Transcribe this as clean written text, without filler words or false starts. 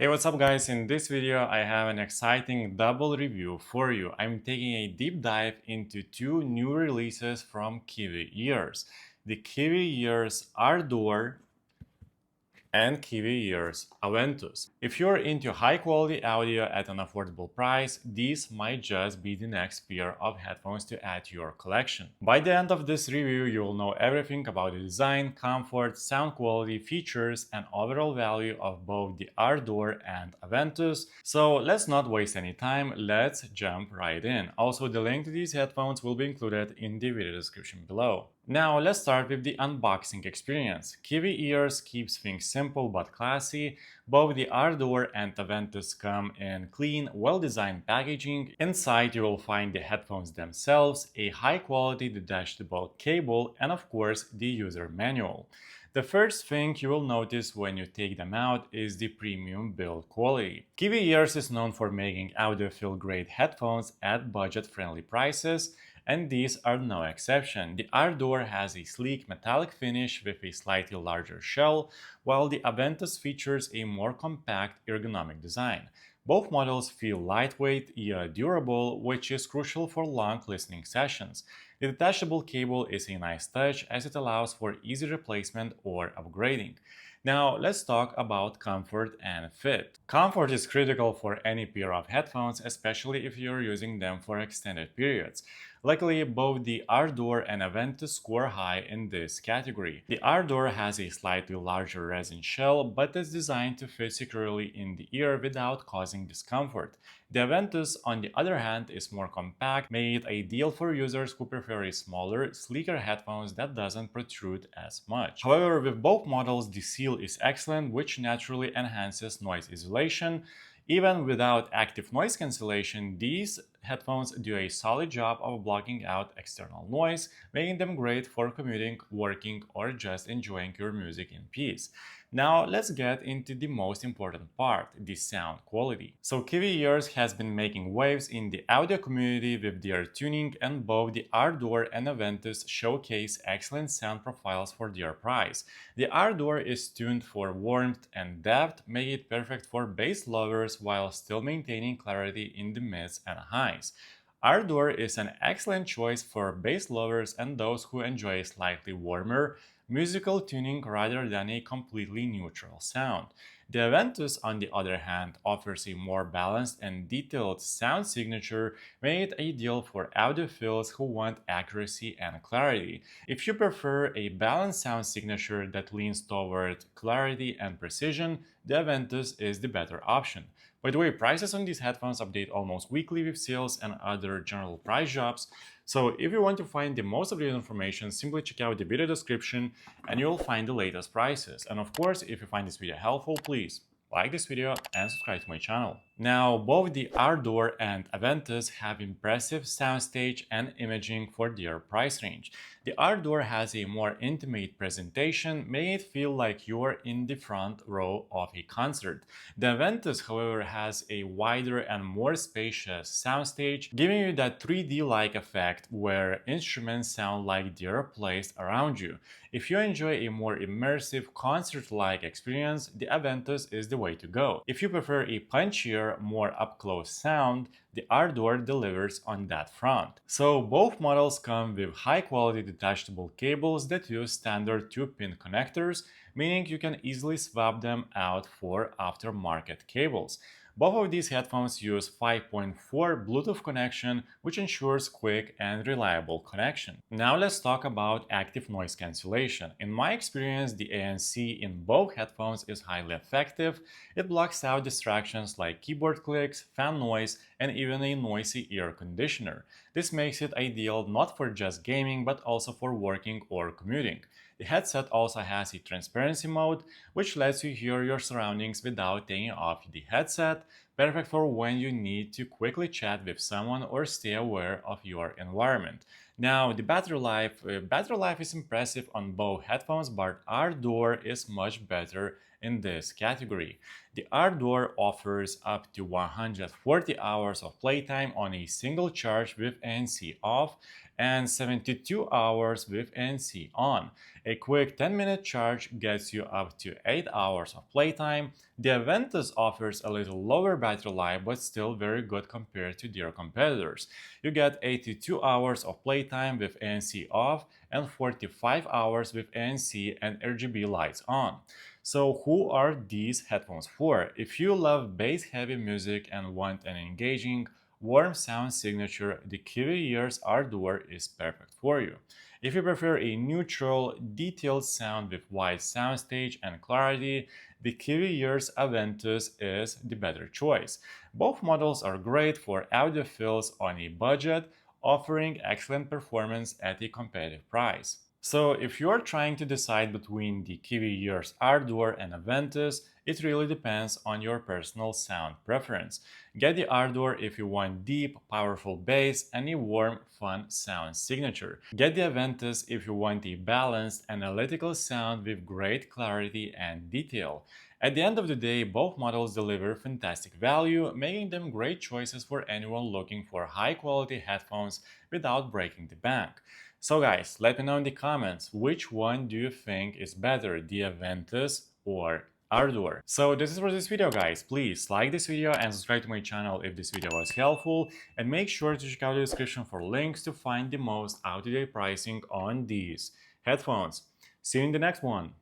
Hey, what's up guys? In this video, I have an exciting double review for you. I'm taking a deep dive into two new releases from Kiwi Ears. The Kiwi Ears Ardor and Kiwi Ears Aventus. If you're into high quality audio at an affordable price, these might just be the next pair of headphones to add to your collection. By the end of this review, you will know everything about the design, comfort, sound quality, features, and overall value of both the Ardor and Aventus. So let's not waste any time, let's jump right in. Also, the link to these headphones will be included in the video description below. Now let's start with the unboxing experience. Kiwi Ears keeps things simple but classy. Both the Ardor and Aventus come in clean, well-designed packaging. Inside you will find the headphones themselves, a high-quality detachable cable, and of course the user manual. The first thing you will notice when you take them out is the premium build quality. Kiwi Ears is known for making audiophile-grade headphones at budget-friendly prices, and these are no exception. The Ardor has a sleek metallic finish with a slightly larger shell, while the Aventus features a more compact ergonomic design. Both models feel lightweight yet durable, which is crucial for long listening sessions. The detachable cable is a nice touch as it allows for easy replacement or upgrading. Now, let's talk about comfort and fit. Comfort is critical for any pair of headphones, especially if you're using them for extended periods. Luckily, both the Ardor and Aventus score high in this category. The Ardor has a slightly larger resin shell, but is designed to fit securely in the ear without causing discomfort. The Aventus, on the other hand, is more compact, making it ideal for users who prefer a smaller, sleeker headphones that doesn't protrude as much. However, with both models, the seal is excellent, which naturally enhances noise isolation. Even without active noise cancellation, these headphones do a solid job of blocking out external noise, making them great for commuting, working, or just enjoying your music in peace. Now let's get into the most important part, the sound quality. So Kiwi Ears has been making waves in the audio community with their tuning, and both the Ardor and Aventus showcase excellent sound profiles for their price. The Ardor is tuned for warmth and depth, making it perfect for bass lovers while still maintaining clarity in the mids and highs. Ardor is an excellent choice for bass lovers and those who enjoy slightly warmer, musical tuning rather than a completely neutral sound. The Aventus, on the other hand, offers a more balanced and detailed sound signature, making it ideal for audiophiles who want accuracy and clarity. If you prefer a balanced sound signature that leans toward clarity and precision, the Aventus is the better option. By the way, prices on these headphones update almost weekly with sales and other general price drops. So if you want to find the most updated information, simply check out the video description and you'll find the latest prices. And of course, if you find this video helpful, please like this video and subscribe to my channel. Now, both the Ardor and Aventus have impressive soundstage and imaging for their price range. The Ardor has a more intimate presentation, making it feel like you're in the front row of a concert. The Aventus, however, has a wider and more spacious soundstage, giving you that 3D-like effect where instruments sound like they're placed around you. If you enjoy a more immersive concert-like experience, the Aventus is the way to go. If you prefer a punchier, more up-close sound, the Ardor delivers on that front. So both models come with high-quality detachable cables that use standard 2-pin connectors, meaning you can easily swap them out for aftermarket cables. Both of these headphones use 5.4 Bluetooth connection, which ensures quick and reliable connection. Now let's talk about active noise cancellation. In my experience, the ANC in both headphones is highly effective. It blocks out distractions like keyboard clicks, fan noise, and even a noisy air conditioner. This makes it ideal not for just gaming, but also for working or commuting. The headset also has a transparency mode, which lets you hear your surroundings without taking off the headset, perfect for when you need to quickly chat with someone or stay aware of your environment. Now, the battery life is impressive on both headphones, but Ardor is much better in this category. The Ardor offers up to 140 hours of playtime on a single charge with ANC off and 72 hours with ANC on. A quick 10-minute charge gets you up to 8 hours of playtime. The Aventus offers a little lower battery life but still very good compared to their competitors. You get 82 hours of playtime with ANC off and 45 hours with ANC and RGB lights on. So who are these headphones for? If you love bass-heavy music and want an engaging, warm sound signature, the Kiwi Ears Ardor is perfect for you. If you prefer a neutral, detailed sound with wide soundstage and clarity, the Kiwi Ears Aventus is the better choice. Both models are great for audiophiles on a budget, offering excellent performance at a competitive price. So if you're trying to decide between the Kiwi Ears Ardor and Aventus, it really depends on your personal sound preference. Get the Ardor if you want deep, powerful bass and a warm, fun sound signature. Get the Aventus if you want a balanced, analytical sound with great clarity and detail. At the end of the day, both models deliver fantastic value, making them great choices for anyone looking for high-quality headphones without breaking the bank. So guys, let me know in the comments, which one do you think is better, the Aventus or Ardor? So this is for this video, guys. Please like this video and subscribe to my channel if this video was helpful, and make sure to check out the description for links to find the most out-of-date pricing on these headphones. See you in the next one.